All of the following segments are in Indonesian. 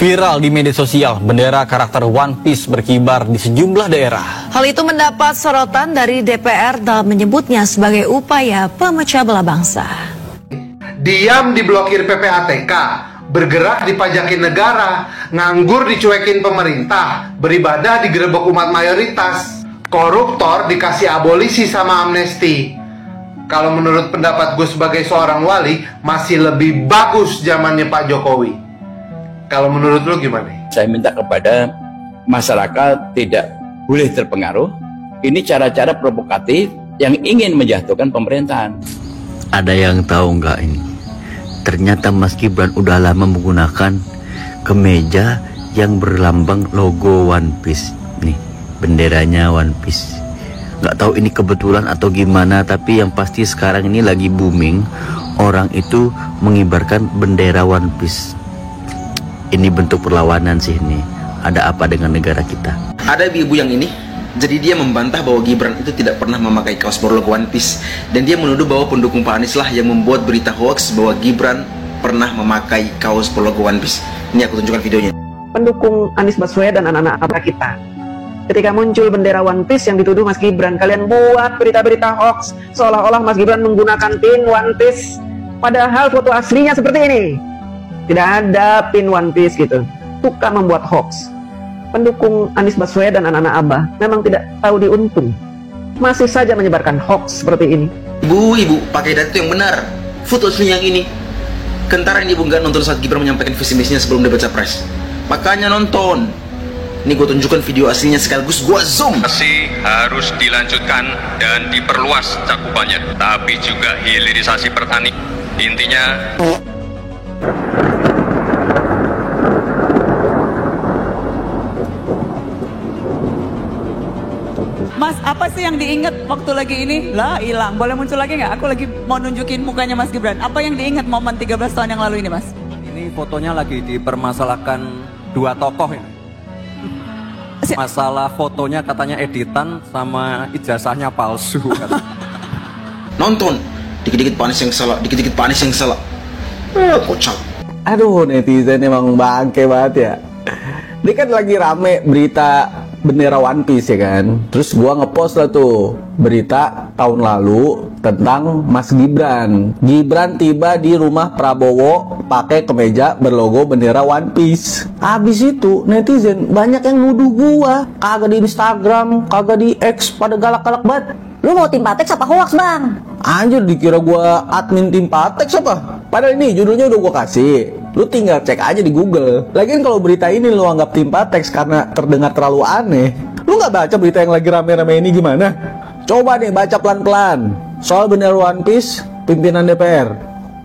Viral di media sosial, bendera karakter One Piece berkibar di sejumlah daerah. Hal itu mendapat sorotan dari DPR dalam menyebutnya sebagai upaya pemecah belah bangsa. Diam diblokir PPATK, bergerak dipajakin negara, nganggur dicuekin pemerintah, beribadah digerebek umat mayoritas, koruptor dikasih abolisi sama amnesti. Kalau menurut pendapat gue sebagai seorang wali, masih lebih bagus zamannya Pak Jokowi. Kalau menurut lu gimana? Saya minta kepada masyarakat tidak boleh terpengaruh. Ini cara-cara provokatif yang ingin menjatuhkan pemerintahan. Ada yang tahu nggak ini? Ternyata Mas Gibran udah lama menggunakan kemeja yang berlambang logo One Piece. Nih, benderanya One Piece. Nggak tahu ini kebetulan atau gimana, tapi yang pasti sekarang ini lagi booming. Orang itu mengibarkan bendera One Piece. Ini bentuk perlawanan sih nih. Ada apa dengan negara kita? Ada ibu-ibu yang ini, jadi dia membantah bahwa Gibran itu tidak pernah memakai kaos berlogo One Piece. Dan dia menuduh bahwa pendukung Pak Anies lah yang membuat berita hoax bahwa Gibran pernah memakai kaos berlogo One Piece. Ini aku tunjukkan videonya. Pendukung Anies Baswedan dan anak-anak apa kita, ketika muncul bendera One Piece yang dituduh Mas Gibran, kalian buat berita-berita hoax seolah-olah Mas Gibran menggunakan pin One Piece. Padahal foto aslinya seperti ini. Tidak ada pin One Piece gitu. Suka membuat hoax. Pendukung Anies Baswedan dan anak-anak Abah memang tidak tahu diuntung. Masih saja menyebarkan hoax seperti ini. Ibu pakai data yang benar. Foto asli yang ini. Kentara ini ibu nggak nonton saat Gibran menyampaikan visi misinya sebelum debat capres. Makanya nonton. Ini gue tunjukkan video aslinya sekaligus gue zoom. Masih harus dilanjutkan dan diperluas cakupannya, tapi juga hilirisasi petani. Intinya Mas, apa sih yang diingat waktu lagi ini? Lah, hilang. Boleh muncul lagi nggak? Aku lagi mau nunjukin mukanya Mas Gibran. Apa yang diingat momen 13 tahun yang lalu ini, Mas? Ini fotonya lagi dipermasalahkan dua tokoh ini. Masalah fotonya katanya editan sama ijazahnya palsu. Nonton. Dikit-dikit Pak Anies yang salah, dikit-dikit Pak Anies yang salah. Kocak. Aduh, netizen emang bangke banget ya. Ini kan lagi rame berita bendera One Piece ya kan. Terus gua ngepost lah tuh berita tahun lalu tentang Mas Gibran. Gibran tiba di rumah Prabowo pakai kemeja berlogo bendera One Piece. Habis itu netizen banyak yang nuduh gua kagak di Instagram, kagak di X, pada galak-galak banget. Lu mau tim Patex apa hoax, Bang? Anjir, dikira gua admin tim Patex apa? Padahal ini judulnya udah gua kasih. Lu tinggal cek aja di Google. Lagian kalau berita ini lu anggap tim Patex karena terdengar terlalu aneh, lu nggak baca berita yang lagi rame-rame ini gimana? Coba deh baca pelan-pelan. Soal bendera One Piece, pimpinan DPR.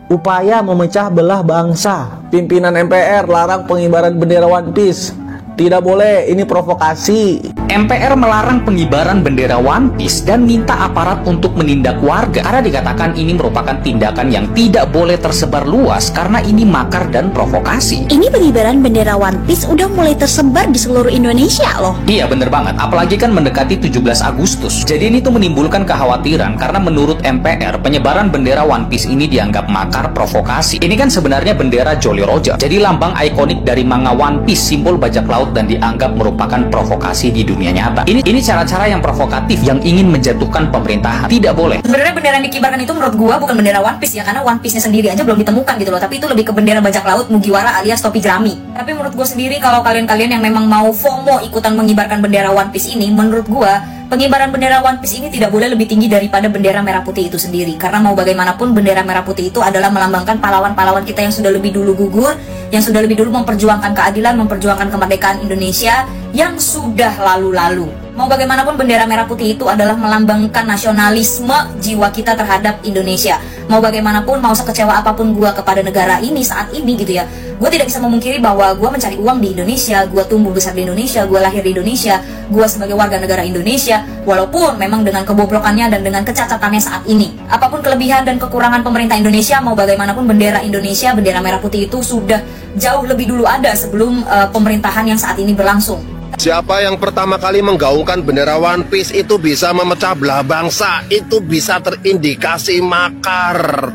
Upaya memecah belah bangsa. Pimpinan MPR larang pengibaran bendera One Piece. Tidak boleh, ini provokasi. MPR melarang pengibaran bendera One Piece dan minta aparat untuk menindak warga karena dikatakan ini merupakan tindakan yang tidak boleh tersebar luas karena ini makar dan provokasi. Ini pengibaran bendera One Piece udah mulai tersebar di seluruh Indonesia loh. Iya bener banget, apalagi kan mendekati 17 Agustus. Jadi ini tuh menimbulkan kekhawatiran karena menurut MPR penyebaran bendera One Piece ini dianggap makar provokasi. Ini kan sebenarnya bendera Jolly Roger, jadi lambang ikonik dari manga One Piece, simbol bajak laut dan dianggap merupakan provokasi di dunia nyata. Ini cara-cara yang provokatif yang ingin menjatuhkan pemerintahan. Tidak boleh. Sebenarnya bendera yang dikibarkan itu menurut gua bukan bendera One Piece ya, karena One Piece-nya sendiri aja belum ditemukan gitu loh. Tapi itu lebih ke bendera bajak laut Mugiwara alias topi jerami. Tapi menurut gua sendiri kalau kalian-kalian yang memang mau FOMO ikutan mengibarkan bendera One Piece ini, menurut gua pengibaran bendera One Piece ini tidak boleh lebih tinggi daripada bendera merah putih itu sendiri. Karena mau bagaimanapun bendera merah putih itu adalah melambangkan pahlawan-pahlawan kita yang sudah lebih dulu gugur, yang sudah lebih dulu memperjuangkan keadilan, memperjuangkan kemerdekaan Indonesia yang sudah lalu-lalu. Mau bagaimanapun bendera merah putih itu adalah melambangkan nasionalisme jiwa kita terhadap Indonesia. Mau bagaimanapun, mau sekecewa apapun gua kepada negara ini saat ini gitu ya, gue tidak bisa memungkiri bahwa gue mencari uang di Indonesia, gue tumbuh besar di Indonesia, gue lahir di Indonesia, gue sebagai warga negara Indonesia, walaupun memang dengan kebobrokannya dan dengan kecacatannya saat ini. Apapun kelebihan dan kekurangan pemerintah Indonesia, mau bagaimanapun bendera Indonesia, bendera merah putih itu sudah jauh lebih dulu ada sebelum pemerintahan yang saat ini berlangsung. Siapa yang pertama kali menggaungkan bendera One Piece itu bisa memecah belah bangsa, itu bisa terindikasi makar.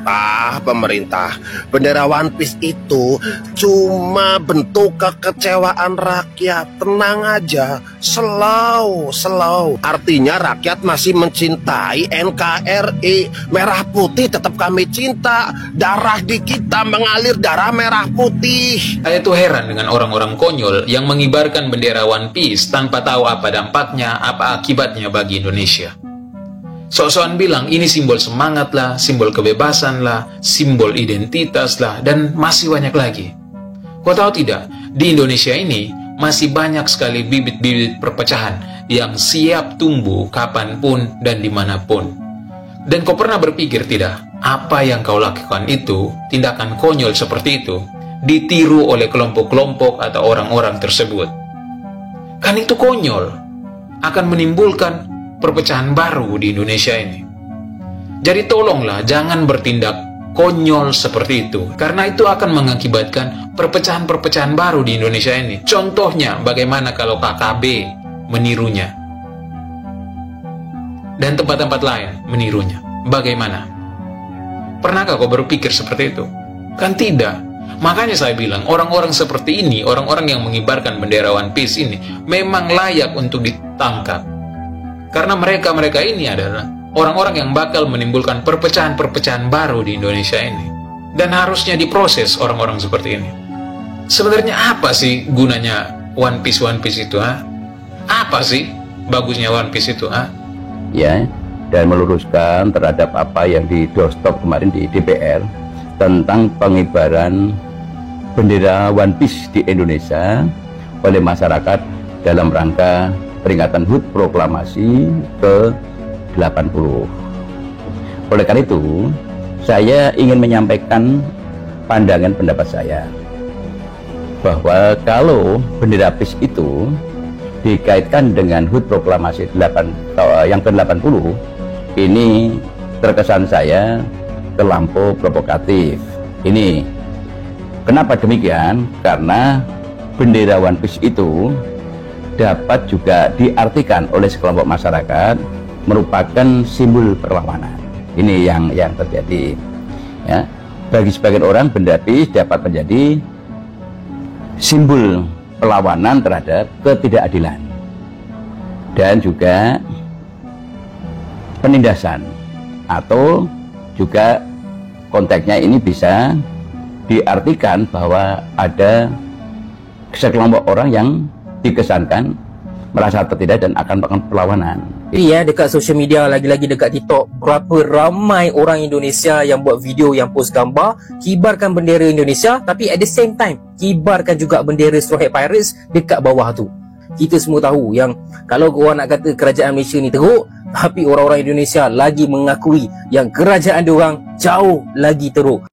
Pemerintah, bendera One Piece itu cuma bentuk kekecewaan rakyat. Tenang aja, slow. Artinya rakyat masih mencintai NKRI. Merah putih tetap kami cinta. Darah di kita mengalir darah merah putih. Saya tuh heran dengan orang-orang konyol yang mengibarkan bendera One Piece tanpa tahu apa dampaknya, apa akibatnya bagi Indonesia. Sok-sokan bilang ini simbol semangat lah, simbol kebebasan lah, simbol identitas lah, dan masih banyak lagi. Kau tahu tidak, di Indonesia ini masih banyak sekali bibit-bibit perpecahan yang siap tumbuh kapanpun dan dimanapun. Dan kau pernah berpikir tidak, apa yang kau lakukan itu, tindakan konyol seperti itu, ditiru oleh kelompok-kelompok atau orang-orang tersebut? Kan itu konyol, akan menimbulkan perpecahan baru di Indonesia ini. Jadi tolonglah jangan bertindak konyol seperti itu, karena itu akan mengakibatkan perpecahan-perpecahan baru di Indonesia ini. Contohnya bagaimana kalau KKB menirunya dan tempat-tempat lain menirunya. Bagaimana? Pernahkah kau berpikir seperti itu? Kan tidak. Makanya saya bilang, orang-orang seperti ini, orang-orang yang mengibarkan bendera One Piece ini, memang layak untuk ditangkap. Karena mereka ini adalah orang-orang yang bakal menimbulkan perpecahan-perpecahan baru di Indonesia ini. Dan harusnya diproses orang-orang seperti ini. Sebenarnya apa sih gunanya One Piece itu? Apa sih bagusnya One Piece itu? Ya, dan meluruskan terhadap apa yang di-doorstop kemarin di DPR tentang pengibaran bendera One Piece di Indonesia oleh masyarakat dalam rangka peringatan HUT Proklamasi ke-80. Oleh karena itu, saya ingin menyampaikan pandangan pendapat saya bahwa kalau bendera PIS itu dikaitkan dengan HUT Proklamasi yang ke-80, ini terkesan saya terlampau provokatif. Ini kenapa demikian? Karena bendera One Piece itu dapat juga diartikan oleh sekelompok masyarakat merupakan simbol perlawanan. Ini yang terjadi. Ya, bagi sebagian orang bendera PIS dapat menjadi simbol perlawanan terhadap ketidakadilan dan juga penindasan, atau juga konteksnya ini bisa diartikan bahwa ada sekelompok orang yang dikesankan merasa tertindas dan akan melakukan perlawanan. Iya, dekat social media, lagi-lagi dekat TikTok, berapa ramai orang Indonesia yang buat video, yang post gambar, kibarkan bendera Indonesia, tapi at the same time kibarkan juga bendera Straw Hat Pirates dekat bawah tu. Kita semua tahu yang kalau orang nak kata kerajaan Malaysia ni teruk, tapi orang-orang Indonesia lagi mengakui yang kerajaan diorang jauh lagi teruk.